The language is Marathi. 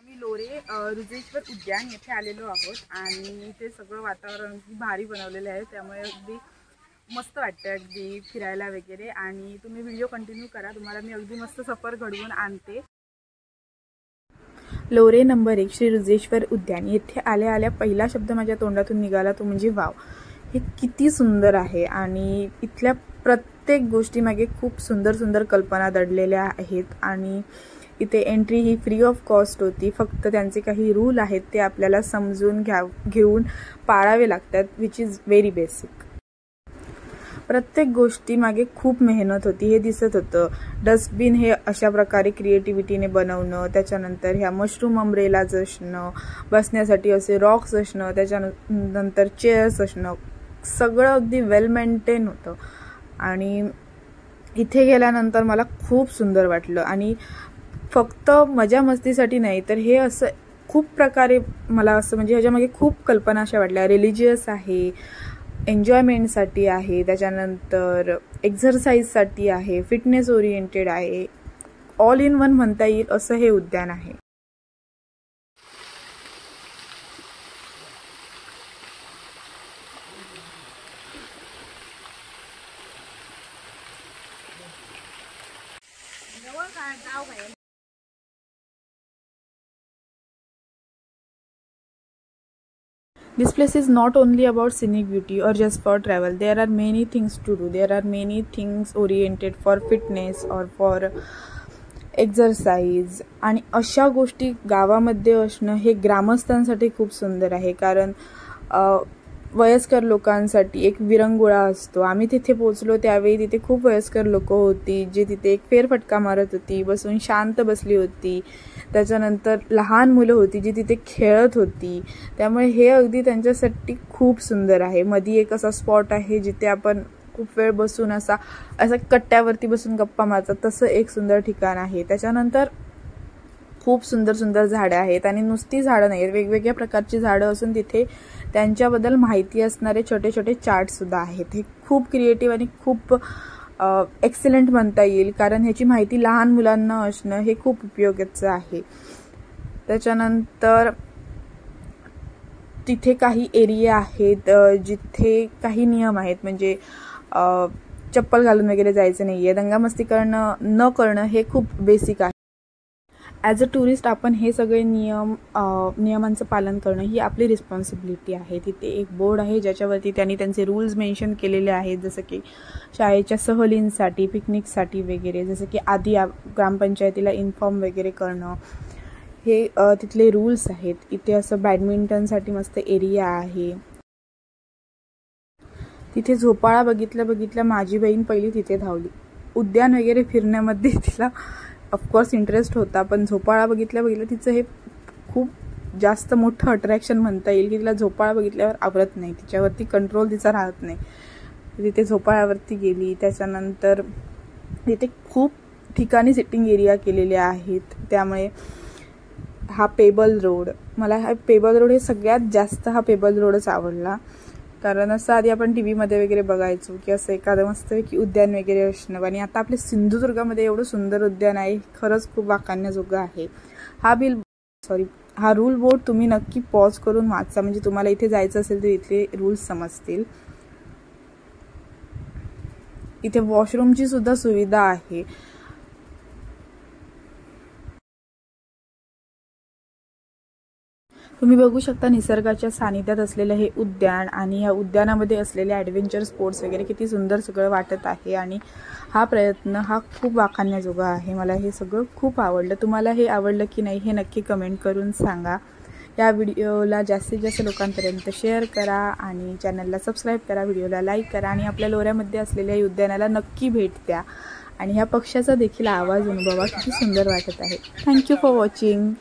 आम्ही लोरे रुद्रेश्वर उद्यान येथे आलेलो आहोत आणि इथे सगळं वातावरण भारी बनवलेलं आहे, त्यामुळे अगदी मस्त वाटतं अगदी फिरायला वगैरे। आणि तुम्ही व्हिडिओ कंटिन्यू करा, तुम्हाला मी अगदी मस्त सफर घडवून आणते। लोरे नंबर 1 श्री रुद्रेश्वर उद्यान येथे आल्या आल्या पहिला शब्द माझ्या तोंडातून निघाला तो म्हणजे वाव, हे किती सुंदर आहे। आणि इथल्या प्रत्येक गोष्टीमागे खूप सुंदर सुंदर कल्पना दडलेल्या आहेत आणि इथे entry he free of cost होती। फक्त त्यांचे काही रूल आहेत ते आपल्याला समजून घेऊन पाळावे लागतात, विच इज व्हेरी बेसिक। प्रत्येक गोष्टी मागे खूप मेहनत होती हे दिसत होतं। डस्टबिन हे अशा प्रकारे क्रिएटिव्हिटीने बनवणं, त्याच्यानंतर ह्या मशरूम अम्ब्रेलाज असणं, बसण्यासाठी असे रॉक्स असणं, त्याच्यानंतर चेअर्स असणं, सगळं अगदी वेल मेंटेन होतं। आणि इथे गेल्यानंतर मला खूप सुंदर वाटलं आणि फक्त मजा मस्तीसाठी नाही तर हे असं खूप प्रकारे मला असं म्हणजे ह्याच्यामागे खूप कल्पना अशा वाटल्या। रिलिजियस आहे, एन्जॉयमेंटसाठी आहे, त्याच्यानंतर एक्झरसाइजसाठी आहे, फिटनेस ओरिएंटेड आहे, ऑल इन वन म्हणता येईल असं हे उद्यान आहे। This place is not only about scenic beauty or just for travel. There are many things to do. There are many things oriented for fitness or for exercise. आणि अशा गोष्टी गावामध्ये असणं हे ग्रामस्थांसाठी खूप सुंदर आहे, कारण वयस्कर लोकांसाठी एक विरंगुळा असतो। आम्ही तिथे पोहोचलो त्यावेळी तिथे खूप वयस्कर लोक होती जी तिथे एक फेरफटका मारत होती, बसून शांत बसली होती। त्याच्यानंतर लहान मुलं होती जी तिथे खेळत होती, त्यामुळे हे अगदी त्यांच्यासाठी खूप सुंदर आहे। मध्ये एक असा स्पॉट आहे जिथे आपण खूप वेळ बसून असा कट्ट्यावरती बसून गप्पा मारतात, तसं एक सुंदर ठिकाण आहे। त्याच्यानंतर खूप सुंदर सुंदर झाडं आहेत आणि नुसती झाडं नाही, वेगवेगळ्या प्रकारची झाडं असून तिथे त्यांच्याबद्दल माहिती असणारे छोटे छोटे चार्ट सुद्धा आहेत। हे खूप क्रिएटिव्ह आणि खूप एक्सलंट म्हणता येईल, कारण ह्याची माहिती लहान मुलांना असणं हे खूप उपयोगाचं आहे। त्याच्यानंतर तिथे काही एरिया आहेत जिथे काही नियम आहेत, म्हणजे चप्पल घालून वगैरे जायचं नाहीये, दंगामस्ती न करणं हे खूप बेसिक आहे। ॲज अ टुरिस्ट आपण हे सगळे नियमांचं पालन करणं ही आपली रिस्पॉन्सिबिलिटी आहे। तिथे एक बोर्ड आहे ज्याच्यावरती त्यांनी त्यांचे रूल्स मेन्शन केलेले आहेत, जसं की शाळेच्या सहलींसाठी, पिकनिकसाठी वगैरे, जसं की आधी ग्रामपंचायतीला इन्फॉर्म वगैरे करणं, हे तिथले रूल्स आहेत। इथे असं बॅडमिंटनसाठी मस्त एरिया आहे। तिथे झोपाळा बघितल्या माझी बहीण पहिली तिथे धावली। उद्यान वगैरे फिरण्यामध्ये तिला ऑफकोर्स इंटरेस्ट होता, पण झोपाळा बघितल्या तिचं हे खूप जास्त मोठं अट्रॅक्शन म्हणता येईल की तिला झोपाळा बघितल्यावर आवरत नाही, तिच्यावरती कंट्रोल तिचा राहत नाही। तिथे झोपाळ्यावरती गेली। त्याच्यानंतर तिथे खूप ठिकाणी सिटिंग एरिया केलेले आहेत, त्यामुळे हा पेबल रोड, मला हा पेबल रोड हे सगळ्यात जास्त हा पेबल रोडच आवडला, कारण असं आधी आपण टीव्हीमध्ये वगैरे बघायचो की असं एखादं मस्त की उद्यान वगैरे असणं, आणि आता आपल्या सिंधुदुर्गामध्ये एवढं सुंदर उद्यान आहे, खरंच खूप वाखाणण्याजोगं आहे। हा रूल बोर्ड तुम्ही नक्की पॉज करून वाचा, म्हणजे तुम्हाला इथे जायचं असेल तर इथले रूल्स समजतील। इथे वॉशरूमची सुद्धा सुविधा आहे। तुम्ही बघू शकता निसर्गाच्या सानिध्यात असलेलं हे उद्यान, आणि या उद्यानामध्ये असलेले ॲडव्हेंचर स्पोर्ट्स वगैरे किती सुंदर सगळं वाटत आहे। आणि हा प्रयत्न हा खूप वाखाणण्याजोगा आहे। मला हे सगळं खूप आवडलं। तुम्हाला हे आवडलं की नाही हे नक्की कमेंट करून सांगा। या व्हिडिओला जास्तीत जास्त लोकांपर्यंत शेअर करा आणि चॅनलला सबस्क्राईब करा, व्हिडिओला लाईक करा आणि आपल्या लोऱ्यामध्ये असलेल्या उद्यानाला नक्की भेट द्या आणि ह्या पक्ष्याचा देखील आवाज अनुभवा, किती सुंदर वाटत आहे। Thank you for watching.